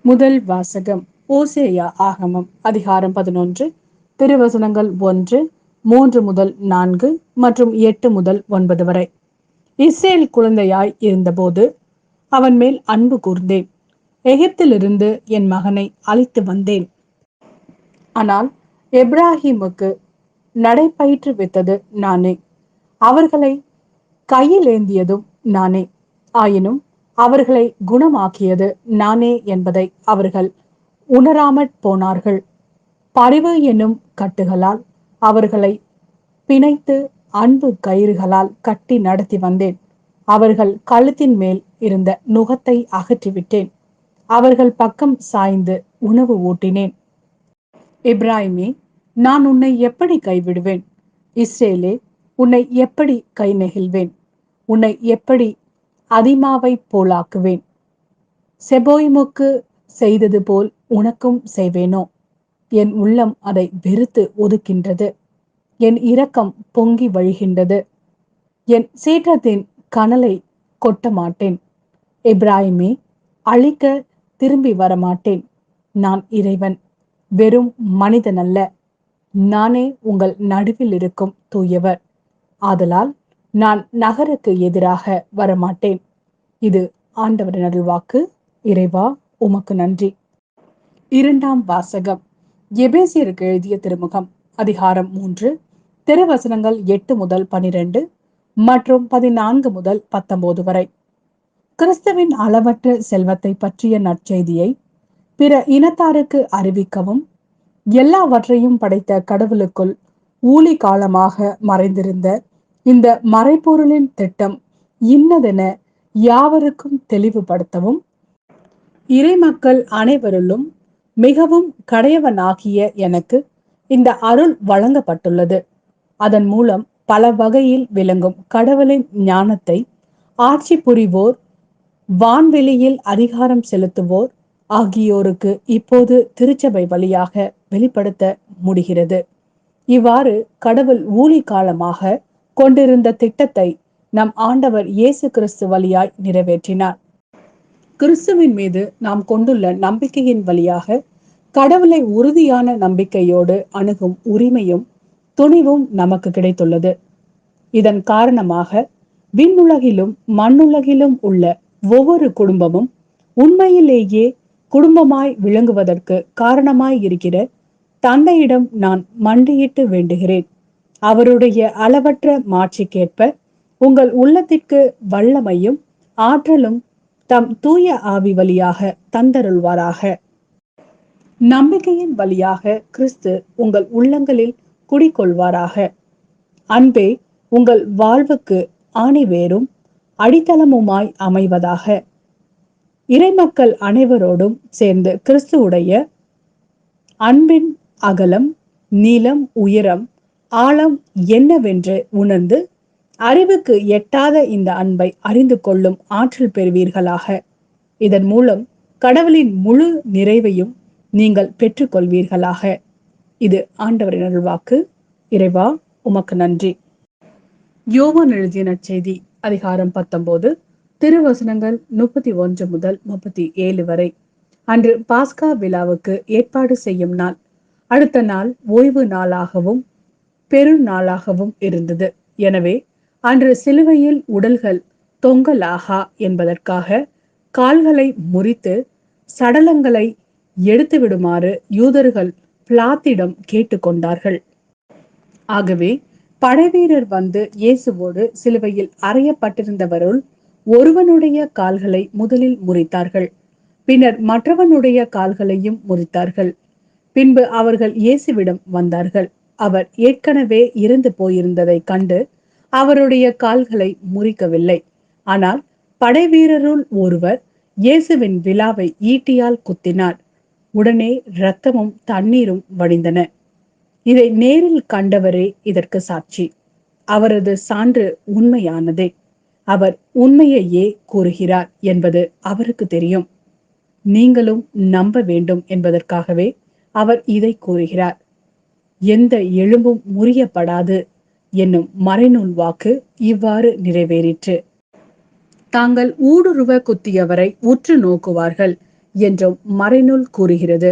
முதல் வாசகம் ஓசேயா ஆகமம் அதிகாரம் 11 திருவசனங்கள் 1, 3 முதல் 4 மற்றும் 8 முதல் 9 வரை. இஸ்ரேல் குழந்தையாய் இருந்தபோது அவன் மேல் அன்பு கூர்ந்தேன். எகிப்திலிருந்து என் மகனை அழைத்து வந்தேன். ஆனால் எப்ராஹிமுக்கு நடைபயிற்றுவித்தது நானே, அவர்களை கையில் ஏந்தியதும் நானே. ஆயினும் அவர்களை குணமாக்கியது நானே என்பதை அவர்கள் உணராமற் போனார்கள். பரிவு என்னும் கட்டுகளால் அவர்களை பிணைத்து அன்பு கயிறுகளால் கட்டி நடத்தி வந்தேன். அவர்கள் கழுத்தின் மேல் இருந்த நுகத்தை அகற்றிவிட்டேன். அவர்கள் பக்கம் சாய்ந்து உணவு ஊட்டினேன். இப்ராஹிமே, நான் உன்னை எப்படி கைவிடுவேன்? இஸ்ரேலே, உன்னை எப்படி கை நெகிழ்வேன்? உன்னை எப்படி அதிமாவை போலாக்குவேன்? செபோயிமுக்கு செய்தது போல் உனக்கும் செய்வேனோ? என் உள்ளம் அதை வெறுத்து ஒதுக்கின்றது. என் இரக்கம் பொங்கி வழிகின்றது. என் சீற்றத்தின் கனலை கொட்ட மாட்டேன். இப்ராஹிமே, அழிக்க திரும்பி வரமாட்டேன். நான் இறைவன், வெறும் மனிதனல்ல. நானே உங்கள் நடுவில் இருக்கும் தூயவர். ஆதலால் நான் நகருக்கு எதிராக வரமாட்டேன். இது ஆண்டவரின் அருள்வாக்கு. இறைவா, உமக்கு நன்றி. இரண்டாம் வாசகம் எபேசியருக்கு எழுதிய திருமுகம் அதிகாரம் 3 திருவசனங்கள் 8 முதல் 12 மற்றும் 14 முதல் 19 வரை. கிறிஸ்துவின் அளவற்ற செல்வத்தை பற்றிய நற்செய்தியை பிற இனத்தாருக்கு அறிவிக்கவும், எல்லாவற்றையும் படைத்த கடவுளுக்குள் ஊழி காலமாக மறைந்திருந்த இந்த மறைப்பொருளின் திட்டம் இன்னதென யாவருக்கும் தெளிவுபடுத்தவும், இறைமக்கள் அனைவரிலும் மிகவும் கடையவனாகிய எனக்கு இந்த அருள் வழங்கப்பட்டுள்ளது. அதன் மூலம் பல வகையில் விளங்கும் கடவுளின் ஞானத்தை ஆட்சி புரிவோர், வான்வெளியில் அதிகாரம் செலுத்துவோர் ஆகியோருக்கு இப்போது திருச்சபை வழியாக வெளிப்படுத்த முடிகிறது. இவ்வாறு கடவுள் ஊழி காலமாக கொண்டிருந்த திட்டத்தை நம் ஆண்டவர் இயேசு கிறிஸ்து வழியாய் நிறைவேற்றினார். கிறிஸ்துவின் மீது நாம் கொண்டுள்ள நம்பிக்கையின் வழியாக கடவுளை உறுதியான நம்பிக்கையோடு அணுகும் உரிமையும் துணிவும் நமக்கு கிடைத்துள்ளது. இதன் காரணமாக விண்ணுலகிலும் மண்ணுலகிலும் உள்ள ஒவ்வொரு குடும்பமும் உண்மையிலேயே குடும்பமாய் விளங்குவதற்கு காரணமாய் இருக்கிற தந்தையிடம் நான் மண்டியிட்டு வேண்டுகிறேன். அவருடைய அளவற்ற மாட்சிக்கேற்ப உங்கள் உள்ளத்திற்கு வல்லமையும் ஆற்றலும் தம் தூய ஆவி வழியாக தந்தருள்வாராக. நம்பிக்கையின் வழியாக கிறிஸ்து உங்கள் உள்ளங்களில் குடிகொள்வாராக. அன்பே உங்கள் வாழ்வுக்கு ஆணிவேரும் அடித்தளமுமாய் அமைவதாக. இறைமக்கள் அனைவரோடும் சேர்ந்து கிறிஸ்துவுடைய அன்பின் அகலம், நீளம், உயரம், ஆழம் என்னவென்று உணர்ந்து அறிவுக்கு எட்டாத இந்த அன்பை அறிந்து கொள்ளும் ஆற்றல் பெறுவீர்களாக. இதன் மூலம் கடவுளின் முழு நிறைவையும் நீங்கள் பெற்றுக்கொள்வீர்களாக. இது ஆண்டவரின் அருள்வாக்கு. இறைவா, உமக்கு நன்றி. யோவான் எழுதிய நற்செய்தி அதிகாரம் 19 திருவசனங்கள் 31 முதல் 37 வரை. அன்று பாஸ்கா விழாவுக்கு ஏற்பாடு செய்யும் நாள். அடுத்த நாள் ஓய்வு நாளாகவும் பெருநாளாகவும் இருந்தது. எனவே அன்று சிலுவையில் உடல்கள் தொங்கலாகா என்பதற்காக கால்களை முறித்து சடலங்களை எடுத்து விடுமாறு யூதர்கள் பிலாத்திடம் கேட்டுக்கொண்டார்கள். ஆகவே படைவீரர் வந்து இயேசுவோடு சிலுவையில் அறையப்பட்டிருந்தவருள் ஒருவனுடைய கால்களை முதலில் முறித்தார்கள். பின்னர் மற்றவனுடைய கால்களையும் முறித்தார்கள். பின்பு அவர்கள் இயேசுவிடம் வந்தார்கள். அவர் ஏற்கனவே இறந்து போயிருந்ததை கண்டு அவருடைய கால்களை முறிக்கவில்லை. ஆனால் படைவீரருள் ஒருவர் இயேசுவின் விலாவை ஈட்டியால் குத்தினார். உடனே இரத்தமும் தண்ணீரும் வடிந்தன. இதை நேரில் கண்டவரே இதற்கு சாட்சி. அவரது சான்று உண்மையானதே. அவர் உண்மையையே கூறுகிறார் என்பது அவருக்கு தெரியும். நீங்களும் நம்ப வேண்டும் என்பதற்காகவே அவர் இதை கூறுகிறார். எந்த எலும்பும் முறியப்படாது என்னும் மறைநூல் வாக்கு இவ்வாறு நிறைவேறிற்று. தாங்கள் ஊடுருவ குத்தியவரை உற்று நோக்குவார்கள், என்றும் மறைநூல் கூறுகிறது.